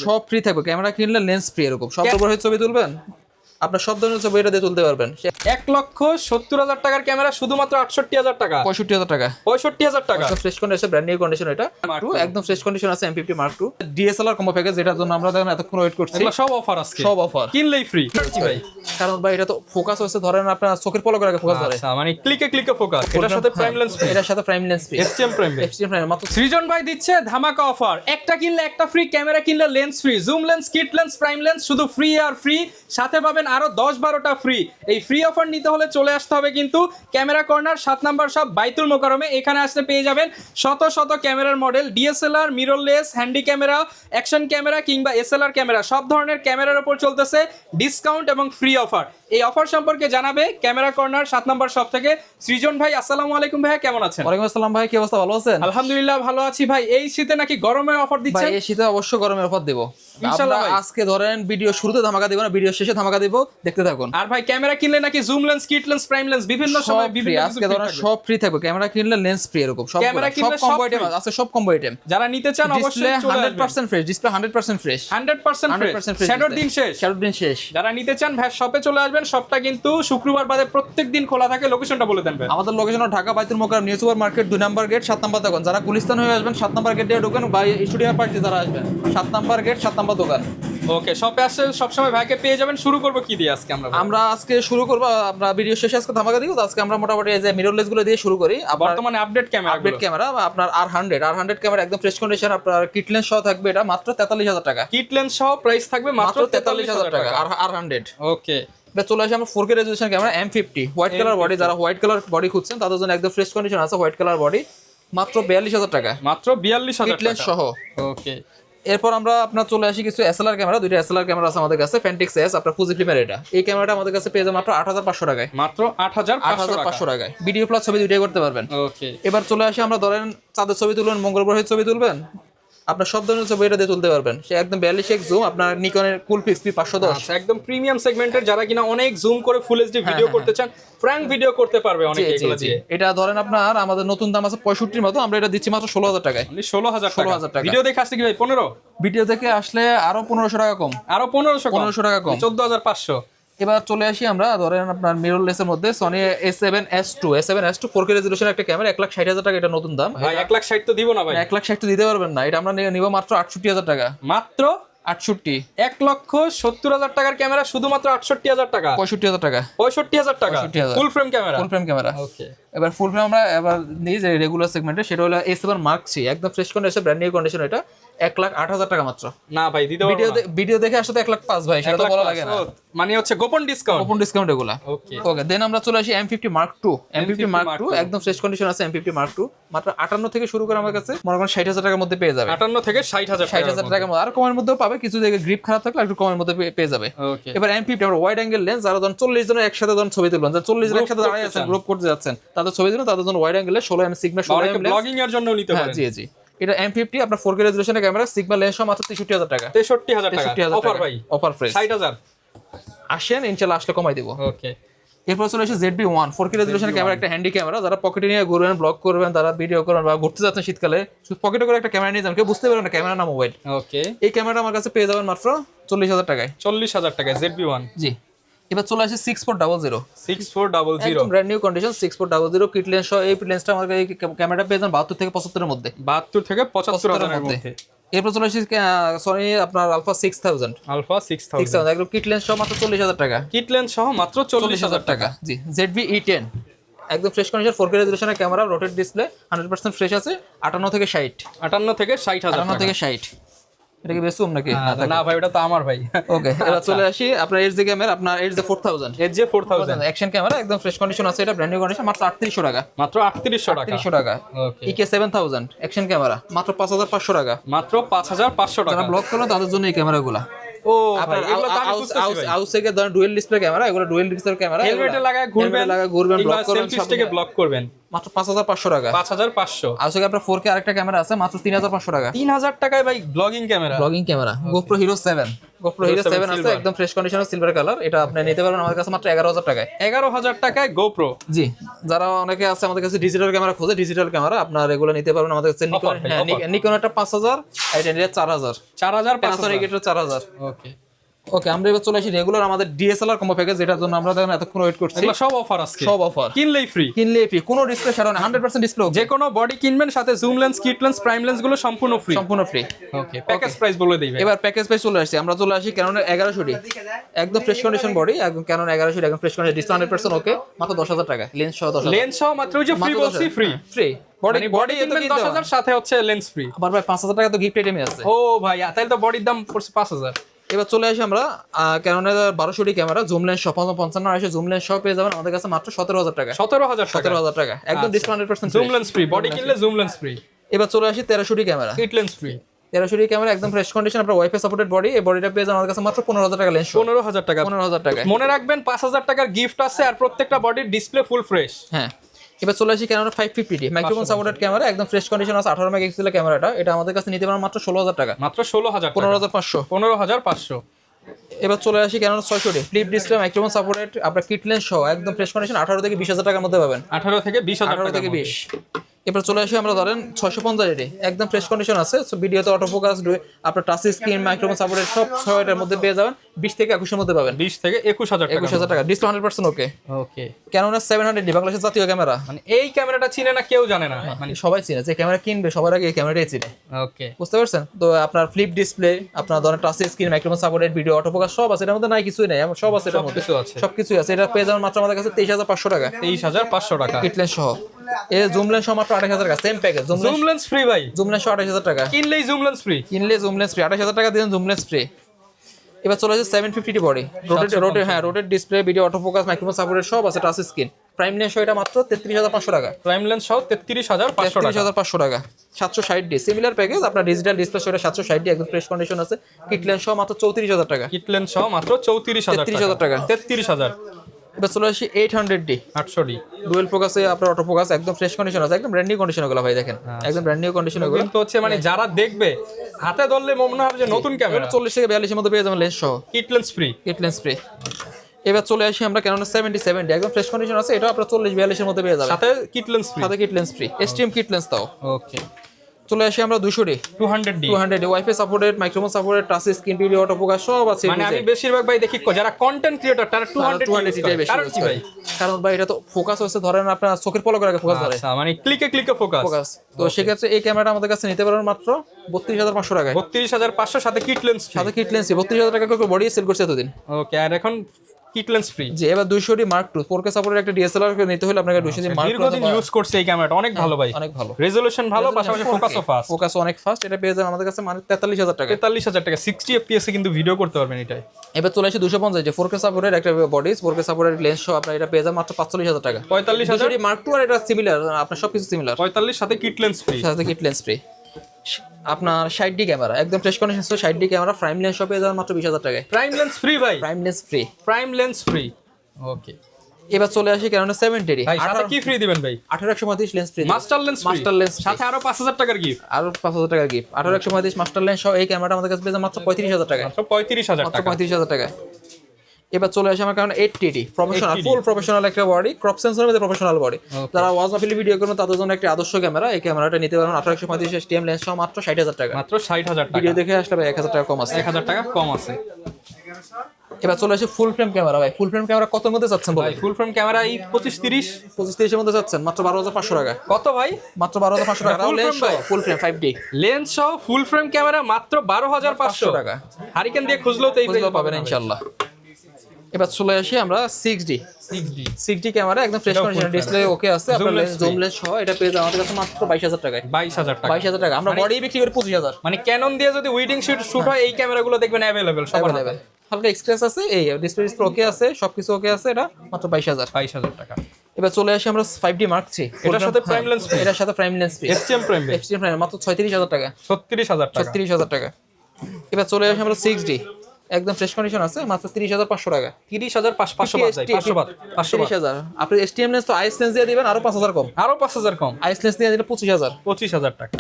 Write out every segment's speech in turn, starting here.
সব ফ্রি থাকবে, ক্যামেরা কিনলে লেন্স ফ্রি, এরকম সব ব্যবহার হয়ে ছবি তুলবেন, আপনার সব ধরনের ছবি এটা দিয়ে তুলতে পারবেন। 1,70,000 টাকার ক্যামেরা শুধুমাত্র 68,000 টাকা, 65,000 টাকা, 65,000 টাকা। Fresh condition, brand new condition, এটা Mark টু II। একদম ফ্রেশ কন্ডিশন আছে। M50 Mark II DSLR combo package, এটার জন্য আমরা দেখেন এতক্ষণ ওয়েট করছি। এগুলো সব অফার আজকে, সব অফার, কিনলেই ফ্রি ভাই। কারণ ভাই এটা তো ফোকাস হচ্ছে, ধরেন আপনার চোখের পলকের আগে ফোকাস ধরে, আচ্ছা, মানে ক্লিকে ফোকাস। এটার সাথে প্রাইম লেন্স ফ্রি, এটার সাথে prime lens free, STM prime lens. STM prime মাত্র। সৃজন ভাই দিচ্ছে ধামাকা অফার, একটা কিনলে একটা ফ্রি, ক্যামেরা কিনলে lens free, zoom lens, kit lens, prime lens, শুধু ফ্রি আর ফ্রি। সাথে পাবেন আরো 10-12টা ফ্রি। এই ফ্রি অফার নিতে হলে চলে আসতে হবে কিন্তু ক্যামেরা কর্নার 7 নাম্বার শপ বাইতুল মোকাররমে। এখানে আসলে পেয়ে যাবেন শত শত ক্যামেরার model, DSLR, mirrorless, handy camera, action camera কিংবা এসএলআর ক্যামেরা, সব ধরনের ক্যামেরার উপর চলতেছে ডিসকাউন্ট এবং ফ্রি অফার। এই অফার সম্পর্কে জানাবে ক্যামেরা কর্নার 7 নাম্বার শপ থেকে সৃজন ভাই। আসসালামু আলাইকুম ভাইয়া, কেমন আছেন? ওয়ালাইকুম আসসালাম ভাই, কি অবস্থা, ভালো আছেন? আলহামদুলিল্লাহ ভালো আছি ভাই। এই শীতে নাকি গরমে অফার ভাই দিচ্ছেন? এই শীতে অবশ্যই গরমের অফার দেব ইনশাআল্লাহ আমরা। ভাই। আজকে ধরেন ভিডিও শুরুতে ধামাকা দিব না, ভিডিও শেষে ধামাকা দিব, দেখতে থাকুন। আর ভাই ক্যামেরা কিনলে নাকি zoom lens, kit lens, prime lens বিভিন্ন সময় সব বিভিন্ন free, কিছু আজকে free ধরেন থাকবে। সব ফ্রি থাকবে, ক্যামেরা কিনলে লেন্স ফ্রি, এরকম সব ক্যামেরা কিনলে সব কম্বো free। আইটেম আছে, সব কম্বো আইটেম। যারা নিতে চান ডিসপ্লে অবশ্যই চলে আসবেন। 100% fresh, display 100% fresh, 100% fresh. 100% fresh, শ্যাডোর দিন শেষ। শ্যাডোর দিন শেষ। যারা নিতে চান ভাই শপে চলে আসবেন। শপটা কিন্তু শুক্রবার বাদে প্রত্যেকদিন খোলা থাকে। লোকেশনটা বলে দেন ভাই। আমাদের location Dhaka Baitul Mukarram new super market 2 number gate 7 number দোকান। যারা গুলিস্তান হয়ে আসবেন 7 নাম্বার গেট দিয়ে ঢোকেন, বা স্টুডিও পার্টি যারা আসবেন 7 নাম্বার গেট 7 নাম্বার দোকান। ওকে, শপে আসলে সবসময় ভাইকে পেয়ে যাবেন। শুরু করব কি দিয়ে আজকে আমরা? আমরা আজকে শুরু করব, আমরা ভিডিও শেষে আজকে ধামাকা দিব। তো আজকে আমরা মোটামুটি এই যে মিররলেস গুলো দিয়ে শুরু করি। বর্তমানে আপডেট ক্যামেরা, আপডেট ক্যামেরা আপনার R100 ক্যামেরা একদম ফ্রেশ কন্ডিশন, আপনার কিট লেন্স সহ থাকবে, এটা মাত্র 43,000 টাকা। কিট লেন্স সহ প্রাইস থাকবে মাত্র 43,000 টাকা। R100 ওকে, এটা চলে আসে আমরা 4K resolution camera M50 white colour body. যারা হোয়াইট কালার বডি খুঁজছেন তাদের জন্য একদম ফ্রেশ কন্ডিশন আছে হোয়াইট কালার বডি, মাত্র 42,000 টাকা, মাত্র 42,000 কিট লেন্স টাকা সহ। ওকে, এরপর আমরা আপনার চলে আসি কিছু এসএলআর ক্যামেরা। দুইটা এসএলআর ক্যামেরা আছে আমাদের কাছে, ফ্যান্টিক্স এস, আপনার ফুজিফিল্মের। এটা এই ক্যামেরাটা আমাদের কাছে পেয়ে যাবেন মাত্র 8,500 টাকায়, মাত্র 8,500 টাকায় ভিডিও প্লাস ছবি দুইটাই করতে পারবেন। ওকে, এবার চলে আসি আমরা, ধরেন চাঁদের ছবি তুলবেন, মঙ্গল গ্রহের ছবি তুলবেন, আপনার সব ধরনের ছবি এটা দিয়ে তুলতে পারবেন। সে একদম 42x জুম, আপনার নিকনের কুলফিক্স P510। আচ্ছা, একদম প্রিমিয়াম সেগমেন্টের যারা কিনা অনেক জুম করে ফুল এইচডি ভিডিও করতে চান, ফ্র্যাঙ্ক ভিডিও করতে পারবে অনেক এগুলো দিয়ে। এটা ধরেন আপনার আমাদের নতুন দাম আছে 65 মতো, আমরা এটা দিচ্ছি মাত্র 16,000 টাকায়। মানে 16,000 টাকা। ভিডিও দেখে আসছে কি ভাই 15? ভিডিও দেখে আসলে আরো 1500 টাকা কম, আরো 1500 টাকা কম, 14,500। এবার চলে আসি আমরা, ধরেন আপনার মিররলেসের মধ্যে সনি A7S2 4K রেজোলিউশন একটা ক্যামেরা, 1,60,000 টাকা, এটা নতুন দাম। ভাই 1,60,000 তো দিব না ভাই। 1,60,000 তো দিতে পারবেন না, এটা আমরা নিব মাত্র 68,000 টাকা। মাত্র 68, 1,70,000 টাকার ক্যামেরা শুধুমাত্র 68,000 টাকা, 65,000 টাকা, 65,000 টাকা 65,000 full frame camera. Full frame camera. Okay, এবার ফুল ফ্রেম আমরা এবার নিই যে রেগুলার সেগমেন্টে, সেটা হলো A7 Mark III একদম fresh condition, brand new condition. এটা 1,08,000 টাকা মাত্র। না ভাই দিতে পারবো না। ভিডিও দেখে আসলে 1,05,000 ভাই, সেটা তো বলা লাগে না, মানে হচ্ছে গোপন ডিসকাউন্ট। ওপেন ডিসকাউন্ট এগুলা। ওকে, ওকে, দেন আমরা চলে আসি M50 Mark II একদম ফ্রেশ কন্ডিশন আছে। M50 Mark II মাত্র 58 থেকে শুরু করে আমার কাছে মনে করেন 60,000 টাকার মধ্যে পেয়ে যাবে। 58 থেকে 60,000 60,000 টাকার মধ্যে, আর কমের মধ্যেও পাবে, কিছু জায়গায় গ্রিপ খারাপ থাকলে একটু কমের মধ্যে পেয়ে যাবে। ওকে, এবার M50 আমরা ওয়াইড অ্যাঙ্গেল লেন্স, যারা ধরুন 40 জনের একসাথে ধরুন ছবি তুলবেন, যারা 40 জন একসাথে দাঁড়িয়ে আছেন, গ্রুপ করতে যাচ্ছেন, তাদের ছবি তুলুন, তাদের জন্য ওয়াইড অ্যাঙ্গেলে 16 সিগমা 16 লেন্স। ব্লগিং এর জন্য নিতে পারেন। জি জি, এটা M50 আপনার 4K রেজোলিউশনের ক্যামেরা, সিগমা লেন্স সহ মাত্র 63,000 টাকা। 63,000 টাকা 63,000 অফার টাকা ভাই, অফার প্রাইস। 60,000। আসেন ইনশাআল্লাহ, আসলে কমাই দিব। ওকে, এরপর চলে আসে ZB-1 4K রেজোলিউশনের ক্যামেরা, একটা হ্যান্ডি ক্যামেরা। যারা পকেটে নিয়ে ঘুরবেন, ব্লগ করবেন, তারা ভিডিও করবেন, বা ঘুরতে যাচ্ছেন শীতকালে, পকেটে করে একটা ক্যামেরা নিয়ে যান, কেউ বুঝতে পারবেন না ক্যামেরা না মোবাইল। ওকে, এই ক্যামেরাটা আমার কাছে পেয়ে যাবেন মাত্র 40,000 টাকায়। 40,000 টাকা ZB-1। জি, এবার চলে আসে 6400 6400 একদম brand new condition 6400 kit lens সহ। এই লেন্সটা আমাদের এই ক্যামেরাটা পেয়ে যান 72 থেকে 75 এর মধ্যে, 72 থেকে 75,000 এর মধ্যে। এরপর চলে আসে সনি আপনার আলফা 6000 আলফা 6000 একদম কিট লেন্স সহ মাত্র 40,000 টাকা। কিট লেন্স সহ মাত্র 40,000 টাকা। জি, ZV-E10 একদম ফ্রেশ কন্ডিশন 4K রেজোলিউশনের ক্যামেরা, রোটেট ডিসপ্লে, 100% ফ্রেশ আছে, 58 থেকে 60, 58 থেকে 60,000 58 টাকা। থেকে 60। এটা কি বেসুম নাকি? না ভাই, ওটা তো আমার ভাই। ওকে, এবার চলে আসি আপনার HZ ক্যামেরা, আপনার HZ 4000 HJ4000 অ্যাকশন ক্যামেরা, একদম ফ্রেশ কন্ডিশন আছে, এটা ব্র্যান্ড নিউ কন্ডিশন, মাত্র 3800 টাকা। মাত্র 3800 টাকা। 3800 টাকা। ওকে, EK7000 অ্যাকশন ক্যামেরা মাত্র 5,500 টাকা। মাত্র 5,500 টাকা। যারা ব্লগ করবেন তাদের জন্য এই ক্যামেরাগুলো। ও ভাই, আপনার এগুলো তো আমি বুঝতেছি ভাই। আউটসাইডে ধরেন ডুয়াল ডিসপ্লে ক্যামেরা, এগুলো ডুয়াল ডিসপ্লে ক্যামেরা, হেলমেটে লাগায় ঘুরবেন, ব্লগ করবেন, সেলফি স্টিকে ব্লগ করবেন, মাত্র 5,500 টাকা। 5,500। আউটসাইডে আপনার 4K আরেকটা ক্যামেরা আছে, মাত্র 3,500 টাকা। 3,000 টাকায় ভাই blogging camera. Blogging camera GoPro Hero 7 GoPro Hero 7 আছে একদম ফ্রেশ কন্ডিশনের সিলভার কালার, এটা আপনি নিতে পারবেন আমাদের কাছে মাত্র 11000 টাকায়। 11000 টাকায় GoPro। জি, যারা অনেকে আছে আমাদের কাছে ডিজিটাল ক্যামেরা খোঁজে, ডিজিটাল ক্যামেরা আপনারা এগুলো নিতে পারবেন আমাদের কাছে। নিকন, হ্যাঁ নিকন একটা 5000, এটা নিলে 4000, 4500 4000। ওকে ওকে, আমরা এবার চলে আসি রেগুলার আমাদের ডিএসএলআর কম্বো প্যাকেজ, যেটার জন্য আমরা দেখেন এতক্ষণ ওয়েট করছি। এগুলো সব অফার আজকে, সব অফার, কিনলেই ফ্রি। কিনলে ফ্রি, কোনো ডিসপ্লে ছাড়া না, 100% ডিসপ্লে। যে কোনো বডি কিনবেন সাথে zoom lens, kit lens, prime lens গুলো সম্পূর্ণ ফ্রি, সম্পূর্ণ ফ্রি। ওকে, প্যাকেজ প্রাইস বলে দিই ভাই। এবার প্যাকেজ প্রাইস চলে আসছে, আমরা চলে আসি ক্যাননের 1100D একদম ফ্রেশ কন্ডিশন বডি, একদম ক্যানন 1100D একদম ফ্রেশ কন্ডিশন, ডিসপ্লে 100% ওকে, মাত্র 10000 টাকা। লেন্স সহ 10000, লেন্স সহ মাত্র ওই যে ফ্রি বলছি, ফ্রি ফ্রি। বডি বডি কিনবেন 10000 সাথে হচ্ছে লেন্স ফ্রি। আবার ভাই 5000 টাকা তো গিফট আইটেমই আছে। ও ভাই, তাহলে তো বডির দাম পড়ছে 5000। এবার চলে আসি আমরা ক্যাননের 1200D ক্যামেরা, জুম লেন্স সহ 55 জুম লেন্স সহ পেয়ে যাবেন আমাদের কাছে মাত্র 17000 টাকা। 17000 টাকা একদম display 100% zoom lens free, body কিনলে জুম লেন্স ফ্রি। এবার চলে আসি 1300D camera, kit lens free. 1300D camera একদম ফ্রেশ কন্ডিশন, আপনার ওয়াইফাই সাপোর্টেড বডি, এই বডিটা পেয়ে যাবেন আমাদের কাছে মাত্র 15000 টাকা লেন্স, 15000 টাকা। 15000 টাকা। মনে রাখবেন 5000 টাকার গিফট আছে আর প্রত্যেকটা বডির ডিসপ্লে ফুল ফ্রেশ। হ্যাঁ, এবার চলে আসি Canon 550D microphone supported camera, একদম ফ্রেশ কন্ডিশন আছে, 18 মেগাপিক্সেলের ক্যামেরাটা, এটা আমাদের কাছে নিতে পারেন মাত্র 16000 টাকা। মাত্র 16000 টাকা, 15500। 15500। এবার চলে আসি Canon 600D flip display microphone supported, আপনার কিট লেন্স সহ একদম ফ্রেশ কন্ডিশন, 18 থেকে 20000 টাকার মধ্যে পাবেন। 18 থেকে 20000 18 টাকা থেকে 20। এবার চলে আসি আমরা ধরেন 650D একদম ফ্রেশ কন্ডিশন আছে, সো ভিডিওতে অটো ফোকাস, আপনার টাচ স্ক্রিন, মাইক্রোফোন সাপোর্টেড সব 6টার মধ্যে পেয়ে যাবেন, 20 থেকে 21 এর মধ্যে পাবেন। 20 থেকে 21000 টাকা। 21000 টাকা, ডিসপ্লে 100% ওকে। ওকে, ক্যানোনের 700D বাংলাদেশের জাতীয় ক্যামেরা, মানে এই ক্যামেরাটা চিনে না কেউ জানে না, মানে সবাই চিনে, যে ক্যামেরা কিনবে সবার আগে এই ক্যামেরাটাই চিনে। ওকে, বুঝতে পারছেন তো? আপনার ফ্লিপ ডিসপ্লে, আপনার ধরেন touch screen, microphone supported, video auto focus সব আছে এর মধ্যে, নাই কিছুই নাই, সব আছে এর মধ্যে, কিছু আছে, সবকিছুই আছে। এটা পেয়ে যাবেন মাত্র আমাদের কাছে 23500 টাকা, 23500 টাকা। কিট লেন্স সহ। এ জুম লেন্স সহ মাত্র 28000 টাকা, same package. Zoom lens free ভাই, জুম লেন্স সহ 28000 টাকা, কিনলেই জুম লেন্স ফ্রি, কিনলে জুম লেন্স ফ্রি, 28000 টাকা দিয়ে জুম লেন্স ফ্রি। এবার চলে আসে 750D body, rotate display, video auto focus, microphone supported সব আছে, টাচ স্ক্রিন, প্রাইম লেন্স সহ এটা মাত্র 33500 টাকা। প্রাইম লেন্স সহ 33500 টাকা। 33500 টাকা। 760D সিমিলার প্যাকেজ, আপনার ডিজিটাল ডিসপ্লে সহ 760D একদম ফ্রেশ কন্ডিশন আছে, কিট লেন্স সহ মাত্র 34000 টাকা। কিট লেন্স সহ মাত্র 34000 টাকা। 33000। এবার চলে আসি 800D 800D ডুয়েল ফোকাসে, আপনার অটো ফোকাস একদম ফ্রেশ কন্ডিশন আছে, একদম ব্র্যান্ড নিউ কন্ডিশন গুলো ভাই দেখেন, একদম ব্র্যান্ড নিউ কন্ডিশন গুলো। কিন্তু হচ্ছে মানে যারা দেখবে হাতে ধরলে মনে হবে যে নতুন ক্যামেরা। 40 থেকে 42 এর মধ্যে পেয়ে যাবেন লেন্স সহ, kit lens free, kit lens free. এবার চলে আসি আমরা ক্যানন 7070 একদম ফ্রেশ কন্ডিশন আছে, এটা আপনার 40-42 এর মধ্যে পেয়ে যাবেন, সাথে কিট লেন্স ফ্রি, সাথে kit lens free, STM kit lens তাও। ওকে, চলে আসি আমরা 200D 200D wifi supported, microphone supported, touch screen, video auto focus সব আছে। মানে আমি বেশিরভাগ ভাই দেখি যারা কন্টেন্ট ক্রিয়েটর তারা 200D বেশি, কারণ কি ভাই? কারণ ভাই এটা তো ফোকাস হচ্ছে ধরেন আপনার চোখের পলকের আগে ফোকাস ধরে, আচ্ছা, মানে ক্লিকে ফোকাস। তো সেক্ষেত্রে এই ক্যামেরাটা আমাদের কাছে নিতে পারেন মাত্র 32500 টাকায়, 32500 সাথে কিট লেন্স, সাথে কিট লেন্স 32000 টাকা করে বডি সেল করছে এতদিন। ওকে, আর এখন কিট লেন্স ফ্রি। জি, এবার 200D Mark II 4K সাপোর্টের একটা ডিএসএলআর নিতে হলে আপনাকে 200D Mark II দীর্ঘদিন ইউজ করছে এই ক্যামেরাটা, অনেক ভালো ভাই, অনেক ভালো, রেজোলিউশন ভালো, পাশাপাশি ফোকাসও ফাস্ট, ফোকাস অনেক ফাস্ট। এটা পেয়ে যাবেন আমাদের কাছে মানে 43000 টাকা, 43000 টাকা। 60 fps এ কিন্তু ভিডিও করতে পারবেন এটাই। এবার চলে আসি 250 যে 4K সাপোর্টের একটা বডি, 4K সাপোর্টের লেন্স সহ আপনার এটা পেয়ে যাবেন মাত্র 45000 টাকা। 45000 200D Mark II আর এটা সিমিলার, আপনার সবকিছু সিমিলার, 45 সাথে কিট লেন্স ফ্রি, সাথে কিট লেন্স ফ্রি। আপনার 60D ক্যামেরা একদম fresh condition, 60D camera prime lens সহ পেয়ে যাবেন মাত্র 20000 টাকায়। প্রাইম লেন্স ফ্রি ভাই, prime lens free, prime lens free. Okay, এবার চলে আসি ক্যানন 70D ভাই সাথে কি ফ্রি দিবেন ভাই? 18135 lens free, master lens, master lens সাথে আরো 5000 টাকার গিফট, আরো 5000 টাকার গিফট। 18135 মাস্টার লেন্স সহ এই ক্যামেরাটা আমাদের কাছে পেয়ে যাবেন মাত্র 35000 টাকা, মাত্র 35000 মাত্র টাকা। 35000 টাকা। এবার চলে আসে আমার কারণ 80D প্রফেশনাল, ফুল প্রফেশনাল একটা বডি, ক্রপ সেন্সরের মধ্যে প্রফেশনাল বডি, যারা ওয়াজ মাহফিল ভিডিও করবেন তাদের জন্য একটা আদর্শ ক্যামেরা। এই ক্যামেরাটা নিতে পারেন 18135 এসটিএম লেন্স সহ মাত্র 60000 টাকা, মাত্র 60000 টাকা। ভিডিও দেখে আসলে ভাই 1000 টাকা কম আছে, 1000 টাকা কম আছে। এবার চলে আসে ফুল ফ্রেম ক্যামেরা। ভাই ফুল ফ্রেম ক্যামেরা কত মধ্যে চাচ্ছেন বলেন? ফুল ফ্রেম ক্যামেরা এই 25-30 25-30 এর মধ্যে চাচ্ছেন মাত্র 12500 টাকা। কত ভাই? মাত্র 12500 টাকা। Full frame ভাই? ফুল ফ্রেম 5D লেন্স সহ ফুল ফ্রেম ক্যামেরা মাত্র 12500 টাকা। হারিকেন দিয়ে খুঁজলেও তো এই বুঝলেও পাবেন ইনশাআল্লাহ। এবার চলে আসি আমরা 6D ক্যামেরা একদম ফ্রেশ কন্ডিশন, ডিসপ্লে ওকে আছে, আপনার জুম লেন্স সহ এটা পেয়ে যাবেন আমাদের কাছে মাত্র 22000 টাকায়। 22000 টাকা। 22000 টাকা। আমরা বডি বিক্রি করি 25000। মানে ক্যানন দিয়ে যদি উইডিং শুট হয় এই ক্যামেরাগুলো দেখবেন अवेलेबल সবার অ্যাভেলেবল। হালকা এক্সপ্রেস আছে, এই ডিসপ্লে ওকে আছে, সবকিছু ওকে আছে, এটা মাত্র 22000 টাকা। এবার চলে আসি আমরা 5D Mark III, এটার সাথে প্রাইম লেন্স, এটার সাথে প্রাইম লেন্স এসটিএম প্রাইম মাত্র 36000 টাকা, 36000 টাকা, 36000 টাকা। এবার চলে আসি আমরা 6D একদম ফ্রেশ কন্ডিশন আছে, মাত্র 30500 টাকা। 30500 বাদ যায়, 500 বাদ, 30000। আপনি এসটিএম লেন্স তো আইএস লেন্স দিয়ে দিবেন আরো 5000 কম, আরো 5000 কম, আইএস লেন্স দিয়ে দিলে 25000 25000 টাকা।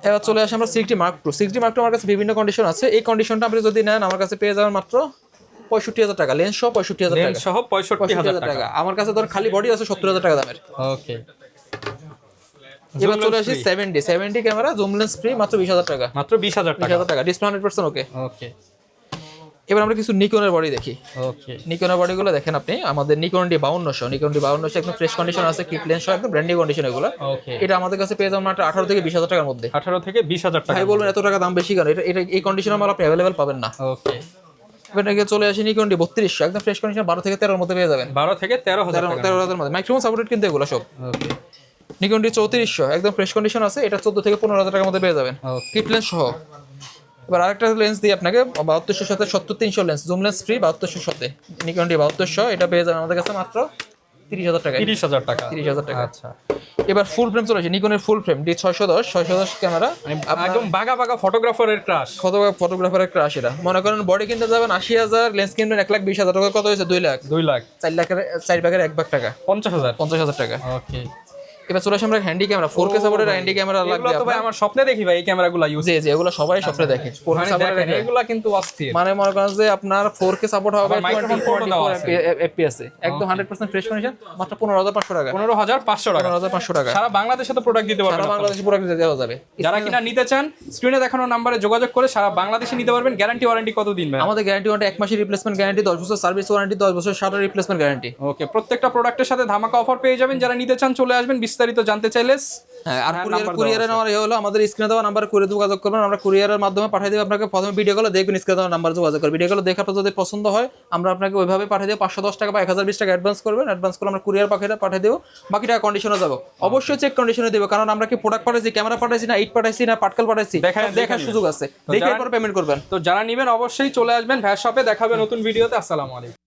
এবার চলে আসে আমরা 60 মার্ক টু। 60 মার্ক টু আমার কাছে বিভিন্ন কন্ডিশন আছে। এই কন্ডিশনটা আপনি যদি নেন আমার কাছে পেয়ে যাবেন মাত্র 65,000 টাকা, লেন্স সহ 65,000 লেন্স টাকা। সহ 65,000 টাকা। আমার কাছে ধর খালি বডি আছে 70,000 টাকা দামের। ওকে, এবার চলে আসি 70 ক্যামেরা জুম লেন্স ফ্রি মাত্র 20,000 টাকা। মাত্র 20,000 টাকা। 20,000 টাকা, ডিসপ্লে 100% ওকে। ওকে এবার আমরা কিছু নিকনের বডি দেখি। ওকে, নিকনের বডিগুলো দেখেন আপনি, আমাদের নিকন ডি 5200 একদম ফ্রেশ কন্ডিশন আছে, কিট লেন্স সহ একদম ব্র্যান্ড নিউ কন্ডিশন এগুলো। ওকে, এটা আমাদের কাছে পেয়ে যাবেন মাত্র 18 থেকে 20,000 টাকার মধ্যে। 18 থেকে 20,000 টাকা। ভাই বলবেন এত টাকা দাম বেশি কেন? এটা এই কন্ডিশনের মাল আপনি অ্যাভেলেবল পাবেন না। ওকে, এবার নাকি চলে আসি নিকন ডি 3200 একদম ফ্রেশ কন্ডিশন 12 থেকে 13 এর মধ্যে পেয়ে যাবেন। 12 থেকে 13,000 টাকা। 13,000 মধ্যে মাইক্রোফোন সাপোর্টেড কিন্তু এগুলো সব। ওকে, নিকন ডি 3400 একদম ফ্রেশ কন্ডিশন আছে, এটা 14 থেকে 15,000 টাকার মধ্যে পেয়ে যাবেন ওকে, কিট লেন্স সহ। এবার আরেকটা লেন্স দিই আপনাকে 7200 সাথে 70-300 লেন্স জুম লেন্স ফ্রি 7200 সাথে নিকন ডি 7200, এটা পেয়ে যাবেন আমাদের কাছে মাত্র 30,000 টাকা। 30,000 টাকা। 30,000 টাকা। আচ্ছা, এবার ফুল ফ্রেম চলে আসে নিকনের ফুল ফ্রেম ডি 610 ক্যামেরা, একদম বাগা বাগা ফটোগ্রাফারের ক্রাশ। কত ফটোগ্রাফারের ক্রাশ। এটা মনে করেন বডি কিনতে যাবেন 80,000, লেন্স কিনবেন 1,20,000 টাকা, কত হয়েছে 2 লাখ। 2 লাখ 4 লাখের 4 ভাগের 1 ভাগ টাকা 50,000 টাকা। ওকে, এবার চলে আসে আমরা handy camera 4K supported handy camera এগুলো লাগবে তো ভাই আমার স্বপ্নে দেখি ভাই, এই ক্যামেরাগুলো ইউজ। জি এগুলো সবাই স্বপ্নে দেখে 4K সাপোর্টেড। এগুলো কিন্তু অস্থির। মানে মনে করেন যে আপনার 4K সাপোর্ট হবে, আবার microphone port ও দেওয়া আছে। 24 FPS একদম 100% ফ্রেশ কন্ডিশন মাত্র 15,500 টাকা। 15,500 টাকা। 15,500 টাকা সারা বাংলাদেশে তো প্রোডাক্ট দিতে পারবেন সারা আপনারা। বাংলাদেশে পুরো কিছু দেওয়া যাবে। যারা কিনা নিতে চান স্ক্রিনে দেখানো নম্বরে যোগাযোগ করে সারা বাংলাদেশে নিতে পারবেন। গ্যারান্টি ওয়ারেন্টি কত দিন ভাই? আমাদের গ্যারান্টি ওয়ারেন্টি 1 মাসের রিপ্লেসমেন্ট গ্যারান্টি, 10 বছর সার্ভিস ওয়ারেন্টি, 10 বছর শাটার রিপ্লেসমেন্ট গ্যারান্টি। ওকে, প্রত্যেকটা প্রোডাক্টের সাথে ধামাকা অফার পেয়ে যাবেন। যারা নিতে চান চলে আসবেন। বিস্তারিত জানতে চাইলে হ্যাঁ, আর নাম্বার কুরিয়ারে নেওয়ার হলো আমাদের স্ক্রিনে দেওয়া নাম্বারে কুরিয়ারে যোগাযোগ করবেন, আমরা কুরিয়ারের মাধ্যমে পাঠিয়ে দেব আপনাকে। প্রথমে ভিডিও কলে দেখবেন, স্ক্রিনে দেওয়া নাম্বারে যোগাযোগ করবেন। ভিডিও কলে দেখে আপনার যদি পছন্দ হয় আমরা আপনাকে ওইভাবে পাঠিয়ে দেব। 510 টাকা বা 1020 টাকা অ্যাডভান্স করবেন, অ্যাডভান্স করে আমরা কুরিয়ার পাঠিয়ে দেব, বাকি টাকা কন্ডিশনে যাব। অবশ্যই চেক কন্ডিশনে দেব, কারণ আমরা কি প্রোডাক্ট পাঠাইছি, ক্যামেরা পাঠাইছি না ইট পাঠাইছি না পাটকেল পাঠাইছি দেখার সুযোগ আছে, দেখে পরে পেমেন্ট করবেন। তো যারা নেবেন অবশ্যই চলে আসবেন ভ্যাস শপে। দেখাবে নতুন ভিডিওতে। আসসালামু আলাইকুম।